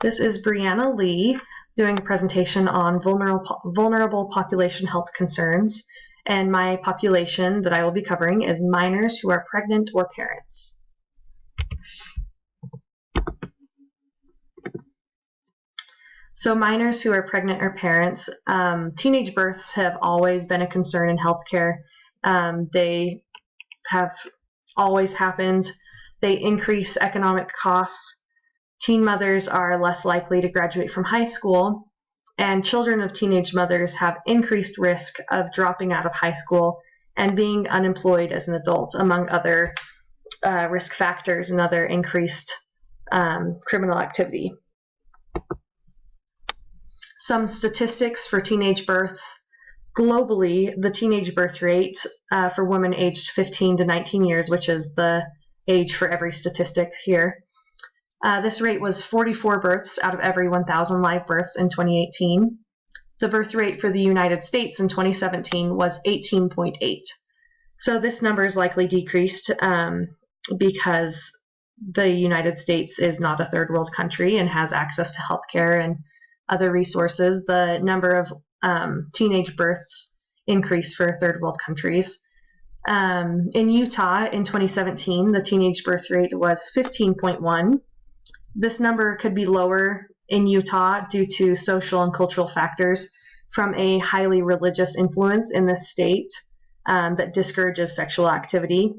This is Brianna Lee doing a presentation on vulnerable population health concerns, and my population that I will be covering is minors who are pregnant or parents. So minors who are pregnant or parents, teenage births have always been a concern in healthcare. They have always happened. They increase economic costs. Teen mothers are less likely to graduate from high school, and children of teenage mothers have increased risk of dropping out of high school and being unemployed as an adult, among other risk factors and other increased criminal activity. Some statistics for teenage births. Globally, the teenage birth rate for women aged 15 to 19 years, which is the age for every statistic here, this rate was 44 births out of every 1,000 live births in 2018. The birth rate for the United States in 2017 was 18.8. So this number is likely decreased because the United States is not a third world country and has access to healthcare and other resources. The number of teenage births increased for third world countries. In Utah in 2017, the teenage birth rate was 15.1. This number could be lower in Utah due to social and cultural factors from a highly religious influence in the state that discourages sexual activity.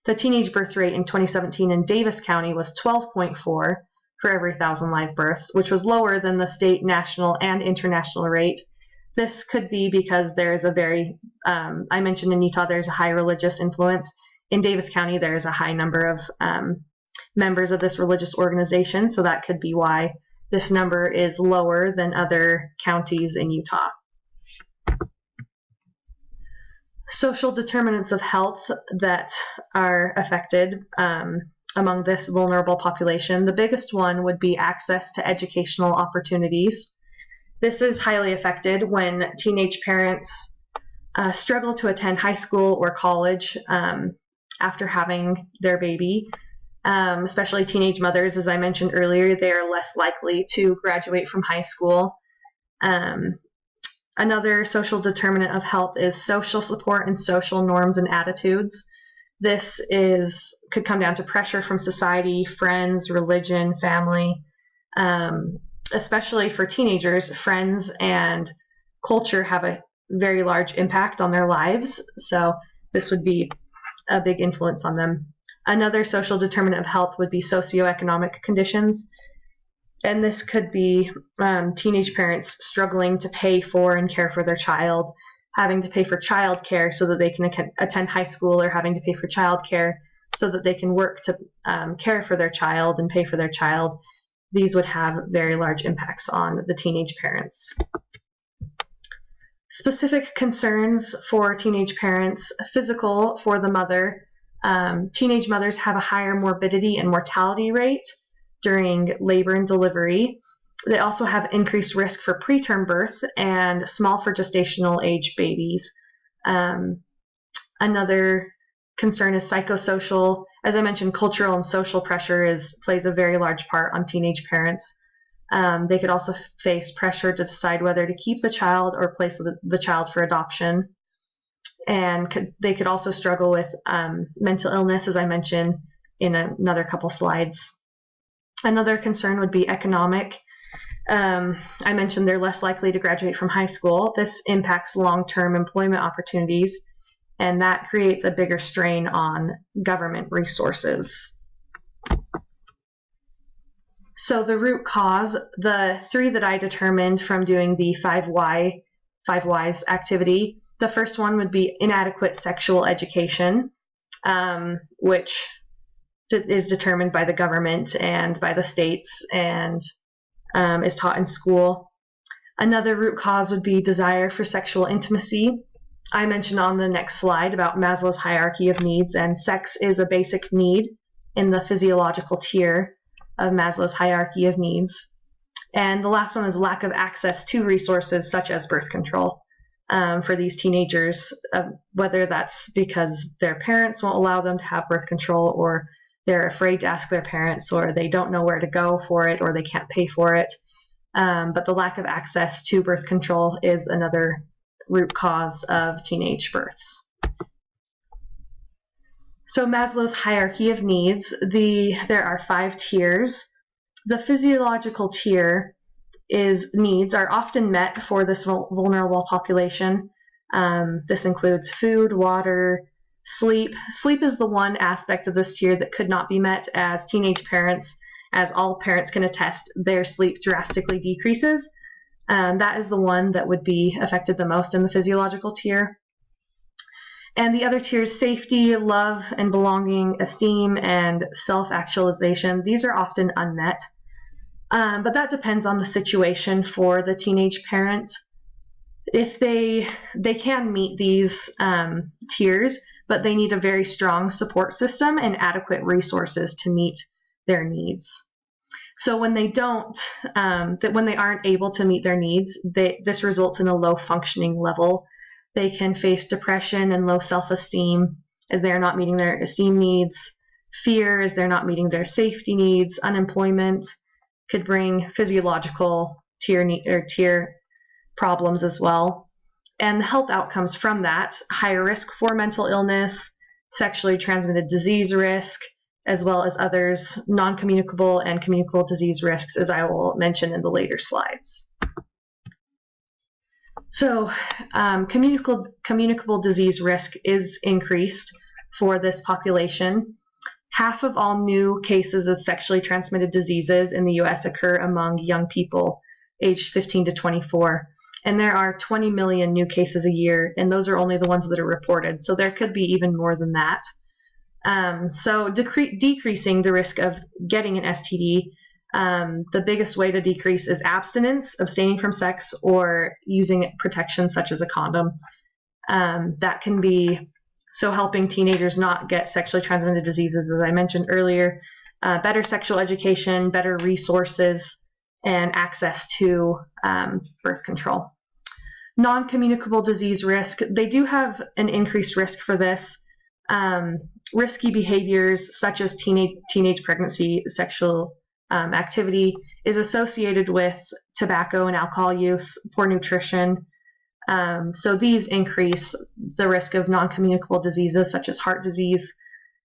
The teenage birth rate in 2017 in Davis County was 12.4 for every 1,000 live births, which was lower than the state, national, and international rate. This could be because there's I mentioned in Utah there's a high religious influence. In Davis County there's a high number of members of this religious organization, so that could be why this number is lower than other counties in Utah. Social determinants of health that are affected among this vulnerable population. The biggest one would be access to educational opportunities. This is highly affected when teenage parents struggle to attend high school or college after having their baby. Especially teenage mothers, as I mentioned earlier, they are less likely to graduate from high school. Another social determinant of health is social support and social norms and attitudes. This could come down to pressure from society, friends, religion, family. Especially for teenagers, friends and culture have a very large impact on their lives, so this would be a big influence on them. Another social determinant of health would be socioeconomic conditions, and this could be teenage parents struggling to pay for and care for their child, having to pay for childcare so that they can attend high school, or having to pay for childcare so that they can work to care for their child and pay for their child. These would have very large impacts on the teenage parents. Specific concerns for teenage parents: physical for the mother. Teenage mothers have a higher morbidity and mortality rate during labor and delivery. They also have increased risk for preterm birth and small for gestational age babies. Another concern is psychosocial. As I mentioned, cultural and social pressure plays a very large part on teenage parents. They could also face pressure to decide whether to keep the child or place the child for adoption. And they could also struggle with mental illness, as I mentioned in another couple slides. Another concern would be economic. I mentioned they're less likely to graduate from high school. This impacts long-term employment opportunities, and that creates a bigger strain on government resources. So the root cause, the three that I determined from doing the 5 whys activity. The first one would be inadequate sexual education, which is determined by the government and by the states and is taught in school. Another root cause would be desire for sexual intimacy. I mentioned on the next slide about Maslow's hierarchy of needs, and sex is a basic need in the physiological tier of Maslow's hierarchy of needs. And the last one is lack of access to resources such as birth control. For these teenagers, whether that's because their parents won't allow them to have birth control or they're afraid to ask their parents, or they don't know where to go for it, or they can't pay for it. But the lack of access to birth control is another root cause of teenage births. So Maslow's hierarchy of needs, there are 5 tiers. The physiological tier needs are often met for this vulnerable population. This includes food, water, sleep. Sleep is the one aspect of this tier that could not be met, as teenage parents, as all parents can attest, their sleep drastically decreases. That is the one that would be affected the most in the physiological tier. And the other tiers, safety, love and belonging, esteem, and self-actualization, these are often unmet. But that depends on the situation for the teenage parent. If they can meet these tiers, but they need a very strong support system and adequate resources to meet their needs. So when they don't, when they aren't able to meet their needs, this results in a low functioning level. They can face depression and low self-esteem as they are not meeting their esteem needs, fear as they're not meeting their safety needs, unemployment could bring physiological tier problems as well. And the health outcomes from that, higher risk for mental illness, sexually transmitted disease risk, as well as others, non-communicable and communicable disease risks, as I will mention in the later slides. So communicable disease risk is increased for this population. Half of all new cases of sexually transmitted diseases in the U.S. occur among young people aged 15 to 24. And there are 20 million new cases a year, and those are only the ones that are reported. So there could be even more than that. So decreasing the risk of getting an STD, the biggest way to decrease is abstinence, abstaining from sex, or using protection such as a condom. That can be helping teenagers not get sexually transmitted diseases, as I mentioned earlier, better sexual education, better resources, and access to birth control. Non-communicable disease risk, they do have an increased risk for this. Risky behaviors such as teenage pregnancy, sexual activity is associated with tobacco and alcohol use, poor nutrition. So these increase the risk of non-communicable diseases such as heart disease.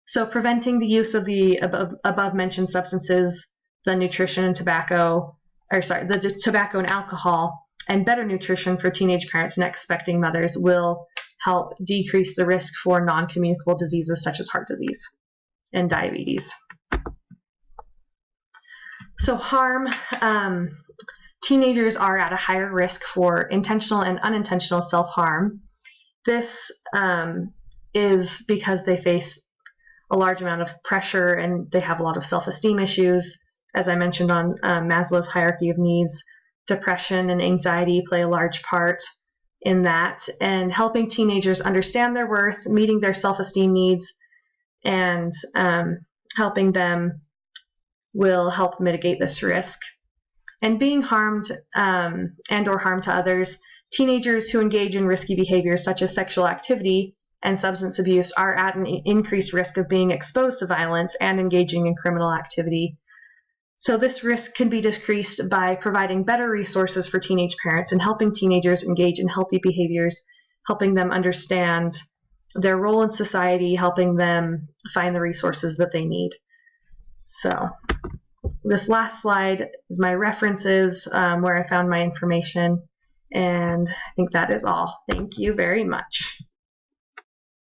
So preventing the use of the above mentioned substances, the tobacco and alcohol, and better nutrition for teenage parents and expecting mothers will help decrease the risk for non-communicable diseases such as heart disease and diabetes. So harm, teenagers are at a higher risk for intentional and unintentional self-harm. This is because they face a large amount of pressure and they have a lot of self-esteem issues. As I mentioned on Maslow's hierarchy of needs, depression and anxiety play a large part in that, and helping teenagers understand their worth, meeting their self-esteem needs, and helping them will help mitigate this risk. And being harmed and or harm to others, teenagers who engage in risky behaviors such as sexual activity and substance abuse are at an increased risk of being exposed to violence and engaging in criminal activity. So this risk can be decreased by providing better resources for teenage parents and helping teenagers engage in healthy behaviors, helping them understand their role in society, helping them find the resources that they need. So this last slide is my references, where I found my information, and I think that is all. Thank you very much.